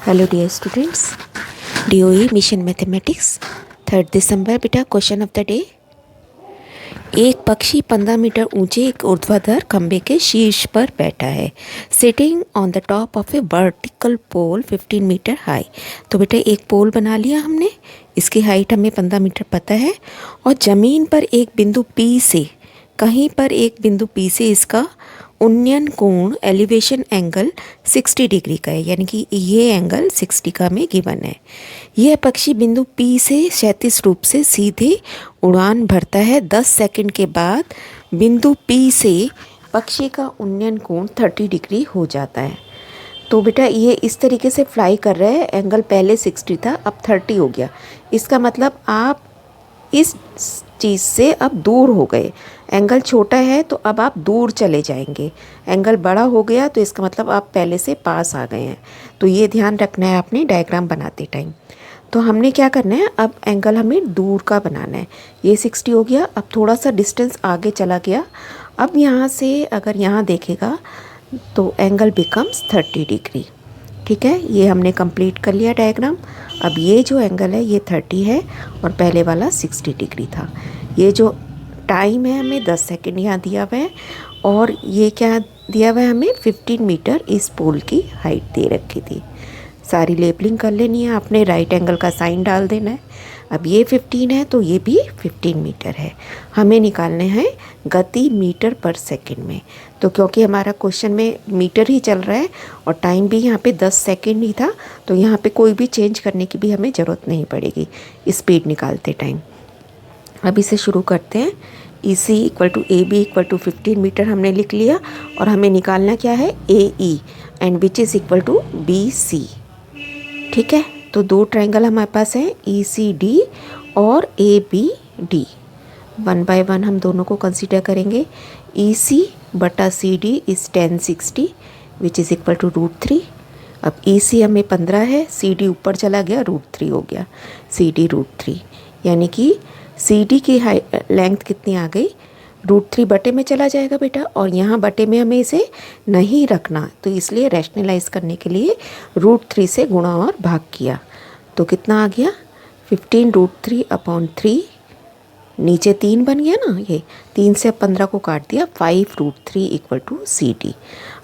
Hello dear students, DOE mission mathematics 3 दिसंबर। बेटा question of the day. एक पक्षी 15 मीटर ऊंचे एक ऊर्ध्वाधर खंबे के शीर्ष पर बैठा है, sitting on the top of a vertical pole 15 metre high. तो बेटा एक पोल बना लिया हमने, इसकी हाइट हमें 15 मीटर पता है, और ज़मीन पर एक बिंदु P से, कहीं पर एक बिंदु P से इसका उन्नयन कोण एलिवेशन एंगल 60 डिग्री का है, यानी कि ये एंगल 60 का में गिवन है। यह पक्षी बिंदु P से क्षैतिज रूप से सीधे उड़ान भरता है। 10 सेकंड के बाद बिंदु P से पक्षी का उन्नयन कोण 30 डिग्री हो जाता है। तो बेटा ये इस तरीके से फ्लाई कर रहा है, एंगल पहले 60 था अब 30 हो गया। इसका मतलब आप इस चीज़ से अब दूर हो गए। एंगल छोटा है तो अब आप दूर चले जाएंगे, एंगल बड़ा हो गया तो इसका मतलब आप पहले से पास आ गए हैं। तो ये ध्यान रखना है आपने डायग्राम बनाते टाइम। तो हमने क्या करना है, अब एंगल हमें दूर का बनाना है। ये 60 हो गया, अब थोड़ा सा डिस्टेंस आगे चला गया। अब यहाँ से अगर यहाँ देखेगा तो एंगल बिकम्स 30 डिग्री। ठीक है, ये हमने कंप्लीट कर लिया डायग्राम। अब ये जो एंगल है ये 30 है और पहले वाला 60 डिग्री था। ये जो टाइम है हमें 10 सेकंड यहाँ दिया हुआ है, और ये क्या दिया हुआ है हमें 15 मीटर इस पोल की हाइट दे रखी थी। सारी लेबलिंग कर लेनी है आपने, राइट एंगल का साइन डाल देना है। अब ये 15 है तो ये भी 15 मीटर है। हमें निकालने हैं गति मीटर पर सेकंड में। तो क्योंकि हमारा क्वेश्चन में मीटर ही चल रहा है और टाइम भी यहाँ पे 10 सेकंड ही था, तो यहाँ पे कोई भी चेंज करने की भी हमें ज़रूरत नहीं पड़ेगी स्पीड निकालते टाइम। अब इसे शुरू करते हैं। EC = AB = 15 मीटर हमने लिख लिया, और हमें निकालना क्या है AE, and which is equal to BC। ठीक है, तो दो ट्रायंगल हमारे पास हैं ECD और ABD। 1 बाय 1 हम दोनों को कंसीडर करेंगे। EC/CD is 1060 which is equal to √3। अब EC हमें 15 है, CD ऊपर चला गया, √3 हो गया, CD √3, यानी कि CD की लेंथ कितनी आ गई, √3 बटे में चला जाएगा बेटा, और यहाँ बटे में हमें इसे नहीं रखना, तो इसलिए रैशनलाइज करने के लिए √3 से गुणा और भाग किया। तो कितना आ गया 15 √3/3, नीचे 3 बन गया ना, ये 3 से 15 को काट दिया, 5 √3 = CD।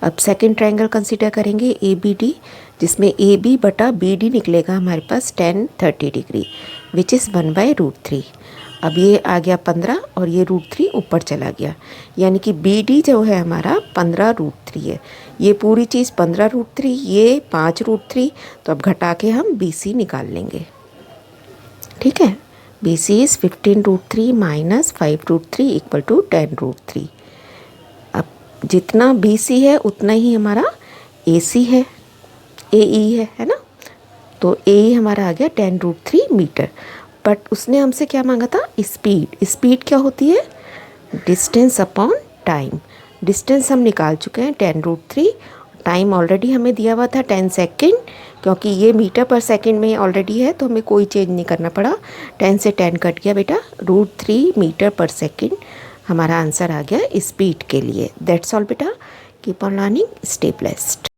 अब सेकंड ट्रायंगल कंसीडर करेंगे ABD, जिसमें AB/BD निकलेगा हमारे पास 10-30 डिग्री विच इज़ 1/√3। अब ये आ गया 15 और ये √3 ऊपर चला गया, यानी कि BD जो है हमारा 15 √3 है। ये पूरी चीज़ 15 √3, ये 5 √3, तो अब घटा के हम BC निकाल लेंगे। ठीक है, BC इज़ 15 √3 - 5 √3 = 10 √3। अब जितना BC है उतना ही हमारा AC है, AE है ना। तो AE हमारा आ गया 10 √3 मीटर। बट उसने हमसे क्या मांगा था, स्पीड। स्पीड क्या होती है, डिस्टेंस अपॉन टाइम। डिस्टेंस हम निकाल चुके हैं 10 √3, टाइम ऑलरेडी हमें दिया हुआ था 10 सेकेंड, क्योंकि ये मीटर पर सेकंड में ऑलरेडी है तो हमें कोई चेंज नहीं करना पड़ा। 10 से 10 कट गया बेटा, √3 मीटर पर सेकंड हमारा आंसर आ गया स्पीड के लिए। दैट्स ऑल बेटा, keep on learning, stay blessed.